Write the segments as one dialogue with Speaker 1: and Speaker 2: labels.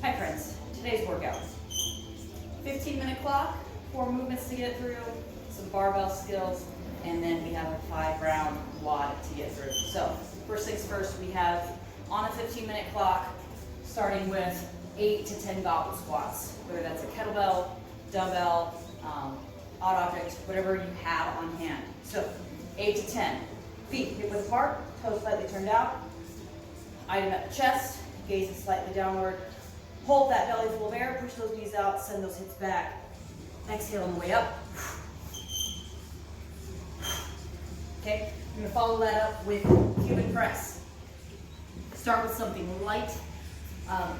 Speaker 1: Hi friends, today's workout. 15-minute clock, 4 movements to get through, some barbell skills, and then we have a 5-round WOD to get through. So first things first, we have on a 15-minute clock, starting with 8 to 10 goblet squats, whether that's a kettlebell, dumbbell, odd object, whatever you have on hand. So 8 to 10. Feet hip width apart, toes slightly turned out. Item at the chest, gaze is slightly downward. Hold that belly full of air, push those knees out, send those hips back. Exhale on the way up. Okay, I'm going to follow that up with Cuban press. Start with something light.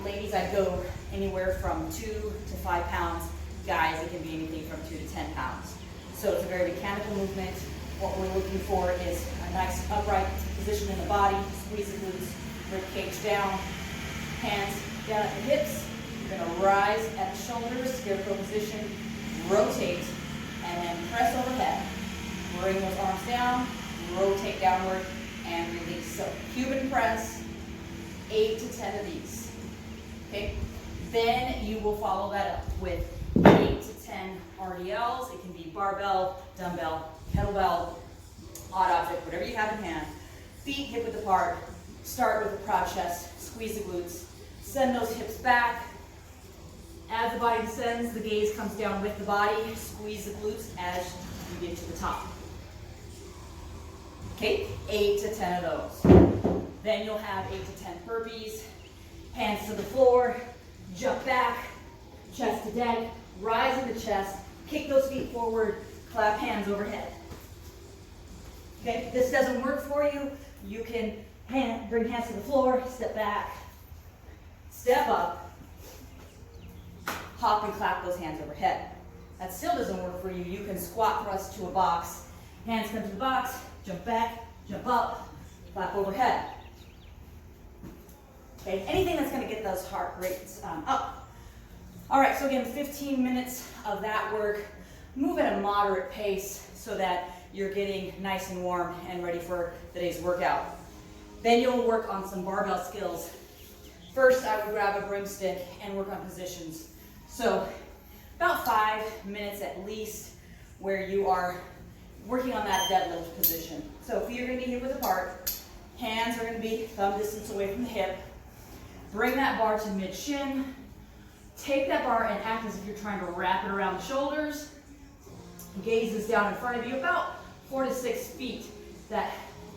Speaker 1: Ladies, I go anywhere from 2 to 5 pounds. Guys, it can be anything from 2 to 10 pounds. So it's a very mechanical movement. What we're looking for is a nice upright position in the body. Squeeze the glutes, rib cage down, hands down at the hips. You're going to rise at the shoulders, scarecrow position, rotate, and then press overhead. Bring those arms down, rotate downward, and release. So Cuban press, 8 to 10 of these. Okay? Then you will follow that up with 8 to 10 RDLs. It can be barbell, dumbbell, kettlebell, odd object, whatever you have in hand. Feet hip width apart. Start with a proud chest. Squeeze the glutes. Send those hips back. As the body descends, the gaze comes down with the body. Squeeze the glutes as you get to the top. Okay, 8 to 10 of those. Then you'll have 8 to 10 burpees. Hands to the floor. Jump back. Chest to deck. Rise in the chest. Kick those feet forward. Clap hands overhead. Okay, if this doesn't work for you, you can bring hands to the floor, step back, step up, hop and clap those hands overhead. That still doesn't work for you, you can squat thrust to a box. Hands come to the box, jump back, jump up, clap overhead. Okay, anything that's going to get those heart rates up. All right, so again, 15 minutes of that work. Move at a moderate pace so that you're getting nice and warm and ready for the day's workout. Then you'll work on some barbell skills. First, I would grab a broomstick and work on positions. So about 5 minutes at least where you are working on that deadlift position. So feet are going to be hip width apart. Hands are going to be thumb distance away from the hip. Bring that bar to mid-shin. Take that bar and act as if you're trying to wrap it around the shoulders. Gaze is down in front of you, about 4 to 6 feet. That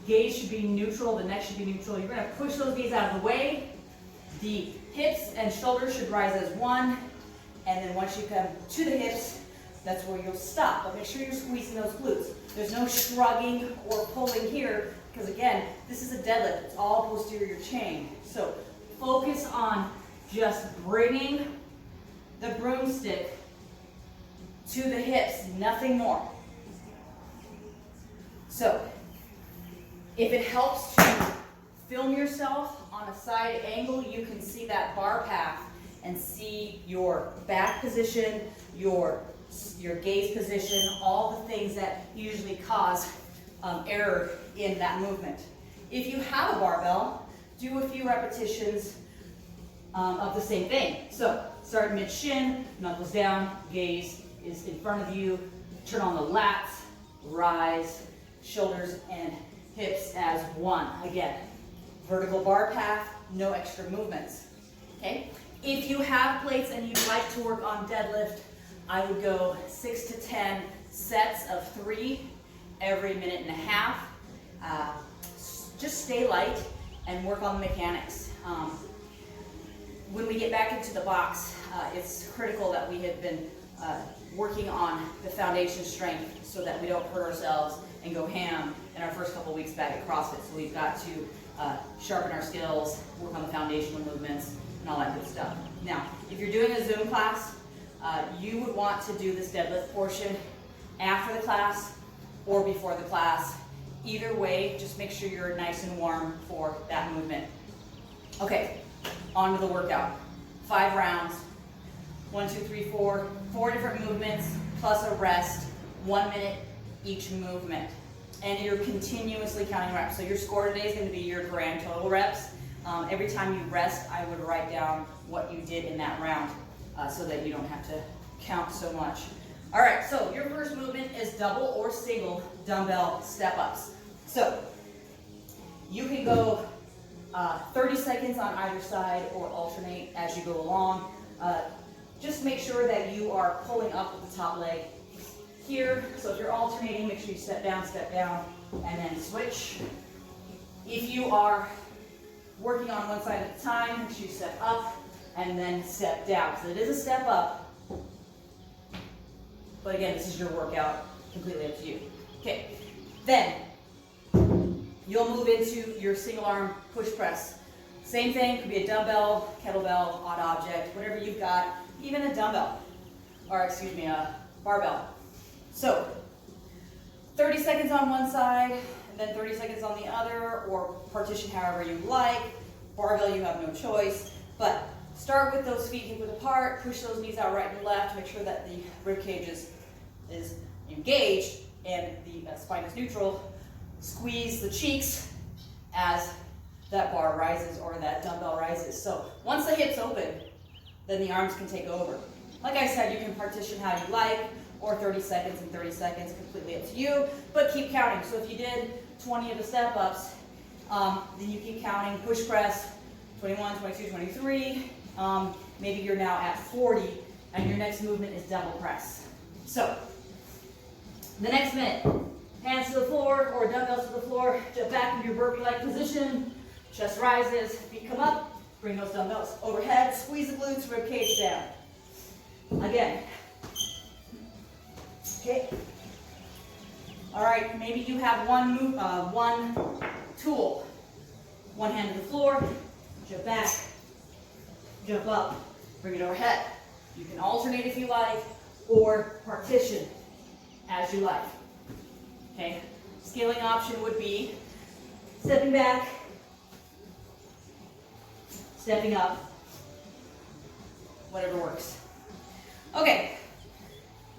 Speaker 1: gaze should be neutral, the neck should be neutral. You're going to push those gaze out of the way. The hips and shoulders should rise as one. And then once you come to the hips, that's where you'll stop. But make sure you're squeezing those glutes. There's no shrugging or pulling here, because again, this is a deadlift. It's all posterior chain. So focus on just bringing the broomstick to the hips, nothing more. So, if it helps to film yourself on a side angle, you can see that bar path and see your back position, your gaze position, all the things that usually cause error in that movement. If you have a barbell, do a few repetitions of the same thing. So, start mid-shin, knuckles down, gaze is in front of you, turn on the lats, rise, shoulders and hips as one. Again, vertical bar path, no extra movements. Okay? If you have plates and you'd like to work on deadlift, I would go 6 to 10 sets of 3 every minute and a half. Just stay light and work on the mechanics. When we get back into the box, it's critical that we have been working on the foundation strength so that we don't hurt ourselves and go ham in our first couple weeks back at CrossFit. So we've got to sharpen our skills, work on the foundational movements, and all that good stuff. Now, if you're doing a Zoom class, you would want to do this deadlift portion after the class or before the class. Either way, just make sure you're nice and warm for that movement. Okay, on to the workout. 5 rounds. 1, 2, 3, 4. 4 different movements plus a rest. 1 minute each movement. And you're continuously counting reps. So your score today is going to be your grand total reps. Every time you rest, I would write down what you did in that round so that you don't have to count so much. All right, so your first movement is double or single dumbbell step-ups. So you can go 30 seconds on either side or alternate as you go along. Just make sure that you are pulling up with the top leg here. So if you're alternating, make sure you step down, and then switch. If you are working on one side at a time, make sure you step up and then step down. So it is a step up, but again, this is your workout, completely up to you. Okay, then you'll move into your single arm push press. Same thing, could be a dumbbell, kettlebell, odd object, whatever you've got, even a dumbbell, or excuse me, a barbell. So 30 seconds on one side, and then 30 seconds on the other, or partition however you like. Barbell, you have no choice, but start with those feet hip width apart, push those knees out right and left, make sure that the rib cage is engaged and the spine is neutral. Squeeze the cheeks as that bar rises or that dumbbell rises. So once the hips open, then the arms can take over. Like I said, you can partition how you like, or 30 seconds and 30 seconds, completely up to you, but keep counting. So if you did 20 of the step-ups, then you keep counting, push press, 21, 22, 23, maybe you're now at 40, and your next movement is double press. So, the next minute, hands to the floor, or dumbbells to the floor, jump back into your burpee-like position, chest rises, feet come up, bring those dumbbells overhead, squeeze the glutes, rib cage down. Again. Okay. All right, maybe you have one tool. One hand to the floor, jump back, jump up, bring it overhead. You can alternate if you like, or partition as you like. Okay, scaling option would be stepping back, stepping up, whatever works. Okay,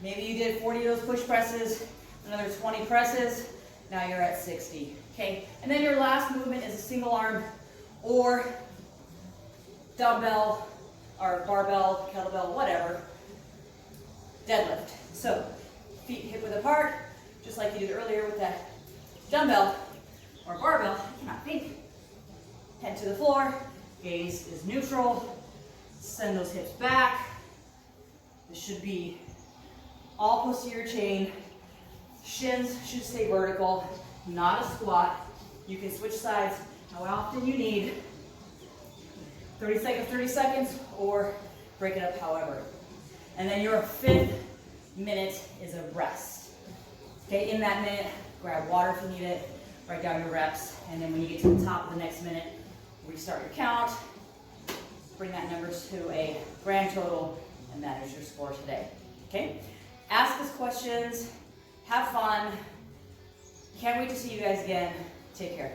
Speaker 1: maybe you did 40 of those push presses, another 20 presses, now you're at 60. Okay, and then your last movement is a single arm or dumbbell or barbell, kettlebell, whatever, deadlift. So feet hip width apart, just like you did earlier with that dumbbell or barbell. I cannot think. Head to the floor, gaze is neutral, send those hips back. This should be all posterior chain. Shins should stay vertical, not a squat. You can switch sides how often you need. 30 seconds, or break it up however. And then your 5th minute is a rest. Okay, in that minute, grab water if you need it, write down your reps, and then when you get to the top of the next minute, restart your count, bring that number to a grand total, and that is your score today. Okay? Ask us questions, have fun. Can't wait to see you guys again. Take care.